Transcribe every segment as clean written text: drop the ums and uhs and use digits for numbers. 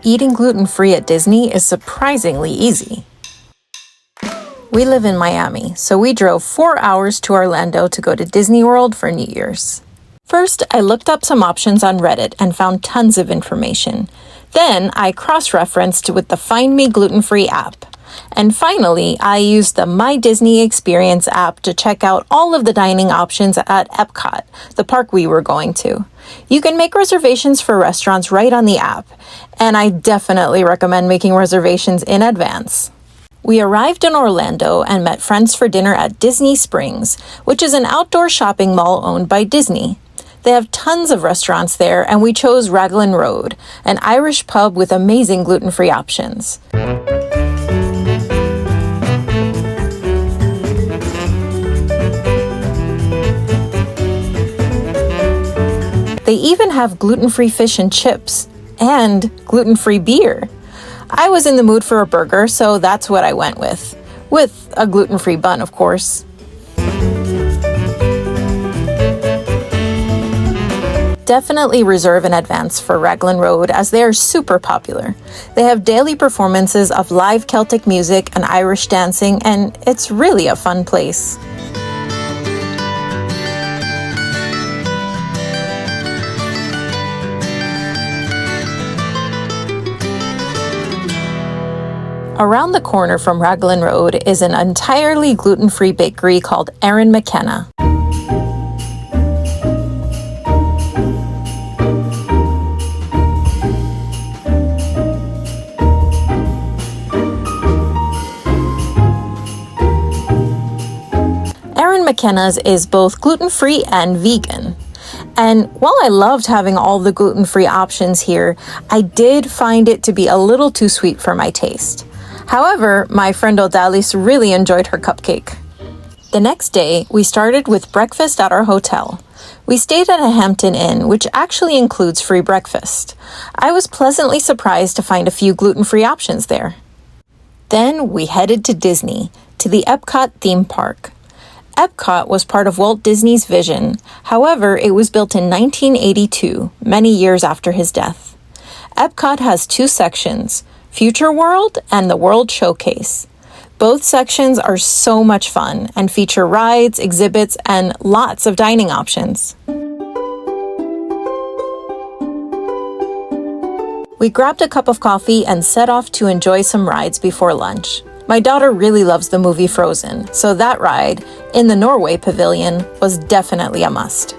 eating gluten-free at Disney is surprisingly easy. We live in Miami, so we drove 4 hours to Orlando to go to Disney World for New Year's. First, I looked up some options on Reddit and found tons of information. Then, I cross-referenced with the Find Me Gluten-Free app. And finally, I used the My Disney Experience app to check out all of the dining options at Epcot, the park we were going to. You can make reservations for restaurants right on the app, and I definitely recommend making reservations in advance. We arrived in Orlando and met friends for dinner at Disney Springs, which is an outdoor shopping mall owned by Disney. They have tons of restaurants there, and we chose Raglan Road, an Irish pub with amazing gluten-free options. They even have gluten-free fish and chips and gluten-free beer. I was in the mood for a burger, so that's what I went with a gluten-free bun, of course. Definitely reserve in advance for Raglan Road as they are super popular. They have daily performances of live Celtic music and Irish dancing, and it's really a fun place. Around the corner from Raglan Road is an entirely gluten-free bakery called Erin McKenna. Erin McKenna's is both gluten-free and vegan. And while I loved having all the gluten-free options here, I did find it to be a little too sweet for my taste. However, my friend Odalis really enjoyed her cupcake. The next day, we started with breakfast at our hotel. We stayed at a Hampton Inn, which actually includes free breakfast. I was pleasantly surprised to find a few gluten-free options there. Then we headed to Disney, to the Epcot Theme Park. Epcot was part of Walt Disney's vision. However, it was built in 1982, many years after his death. Epcot has two sections, Future World and the World Showcase. Both sections are so much fun and feature rides, exhibits, and lots of dining options. We grabbed a cup of coffee and set off to enjoy some rides before lunch. My daughter really loves the movie Frozen, so that ride, in the Norway Pavilion, was definitely a must.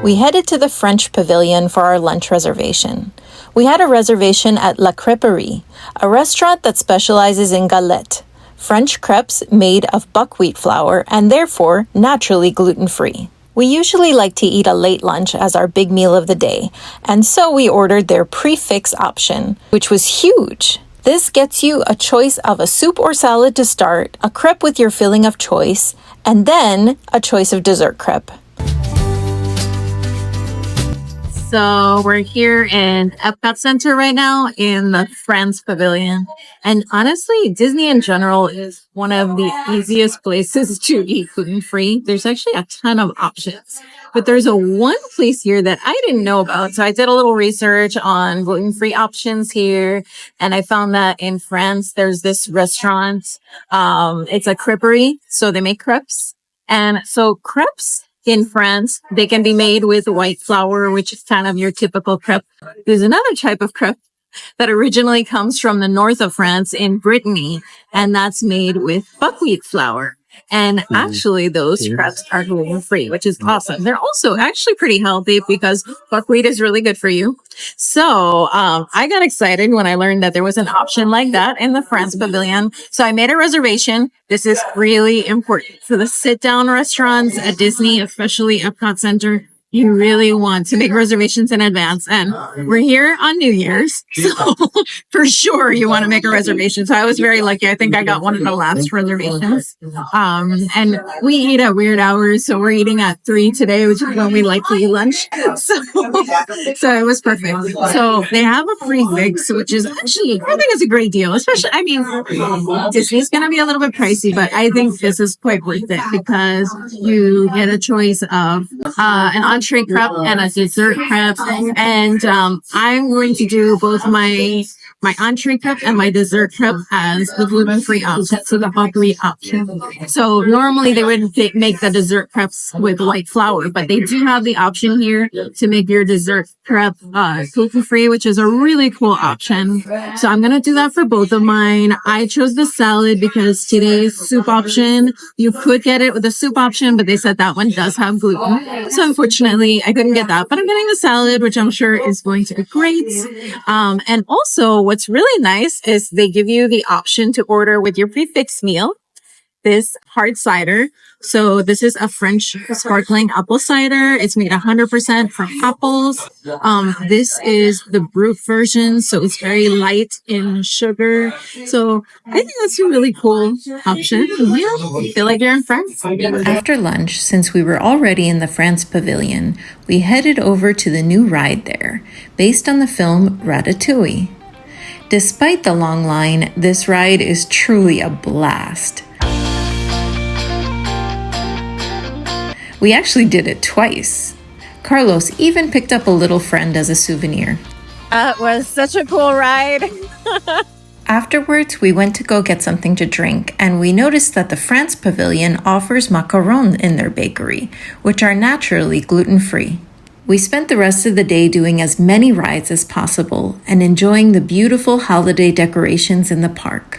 We headed to the French Pavilion for our lunch reservation. We had a reservation at La Crêperie, a restaurant that specializes in galettes, French crepes made of buckwheat flour and therefore naturally gluten-free. We usually like to eat a late lunch as our big meal of the day, and so we ordered their prix-fixe option, which was huge. This gets you a choice of a soup or salad to start, a crepe with your filling of choice, and then a choice of dessert crepe. So we're here in Epcot Center right now in the France Pavilion. And honestly, Disney in general is one of the easiest places to eat gluten-free. There's actually a ton of options. But there's one place here that I didn't know about. So I did a little research on gluten-free options here. And I found that in France, there's this restaurant. It's a creperie. So they make crepes. And so crepes in France, they can be made with white flour, which is kind of your typical crepe. There's another type of crepe that originally comes from the north of France in Brittany, and that's made with buckwheat flour. And actually, those crepes are gluten-free, which is awesome. They're also actually pretty healthy because buckwheat is really good for you. So I got excited when I learned that there was an option like that in the France Pavilion. So I made a reservation. This is really important for the sit-down restaurants at Disney, especially Epcot Center. you really want to make reservations in advance. And we're here on New Year's, so for sure you want to make a reservation. So I was very lucky. I think I got one of the last reservations. And we eat at weird hours, so we're eating at 3 today, which is when we like to eat lunch. So it was perfect. So they have a free fix, which is actually, I think it's a great deal. Especially, I mean, Disney's going to be a little bit pricey, but I think this is quite worth it because you get a choice of an entree prep and a dessert prep. And I'm going to do both my entree prep and my dessert prep as the gluten-free option, so the hot-free option. So normally they would make the dessert preps with white flour, but they do have the option here to make your dessert prep gluten-free, which is a really cool option. So I'm going to do that for both of mine. I chose the salad because today's soup option, you could get it with a soup option, but they said that one does have gluten. So unfortunately, I couldn't get that, but I'm getting the salad, which I'm sure is going to be great. And also what's really nice is they give you the option to order with your prefix meal this hard cider. So this is a French sparkling apple cider. It's made 100% from apples. This is the brut version, so it's very light in sugar. So I think that's a really cool option. Yeah, feel like you're in France. After lunch, since we were already in the France Pavilion, we headed over to the new ride there, based on the film Ratatouille. Despite the long line, this ride is truly a blast. We actually did it twice. Carlos even picked up a little friend as a souvenir. It was such a cool ride. Afterwards, we went to go get something to drink, and we noticed that the France Pavilion offers macarons in their bakery, which are naturally gluten-free. We spent the rest of the day doing as many rides as possible and enjoying the beautiful holiday decorations in the park.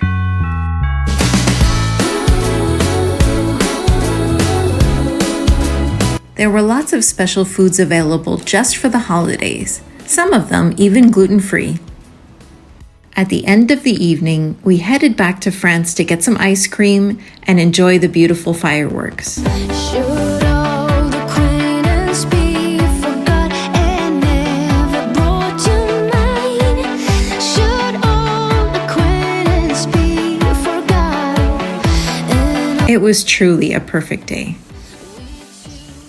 There were lots of special foods available just for the holidays, some of them even gluten-free. At the end of the evening, we headed back to France to get some ice cream and enjoy the beautiful fireworks. It was truly a perfect day.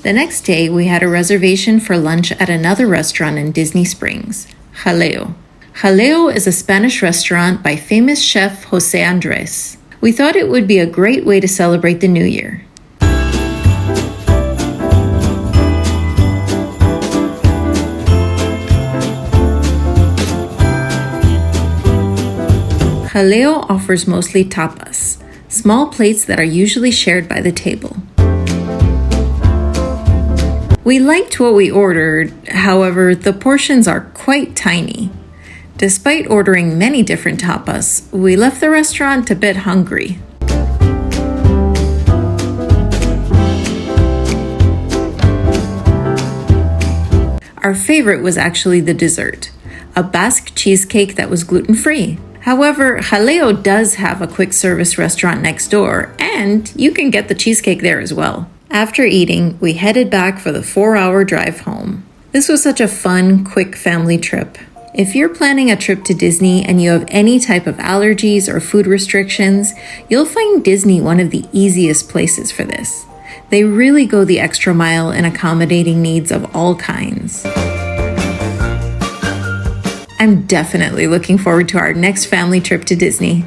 The next day, we had a reservation for lunch at another restaurant in Disney Springs, Jaleo. Jaleo is a Spanish restaurant by famous chef José Andrés. We thought it would be a great way to celebrate the new year. Jaleo offers mostly tapas, small plates that are usually shared by the table. We liked what we ordered, however, the portions are quite tiny. Despite ordering many different tapas, we left the restaurant a bit hungry. Our favorite was actually the dessert, a Basque cheesecake that was gluten-free. However, Jaleo does have a quick service restaurant next door, and you can get the cheesecake there as well. After eating, we headed back for the 4-hour drive home. This was such a fun, quick family trip. If you're planning a trip to Disney and you have any type of allergies or food restrictions, you'll find Disney one of the easiest places for this. They really go the extra mile in accommodating needs of all kinds. I'm definitely looking forward to our next family trip to Disney.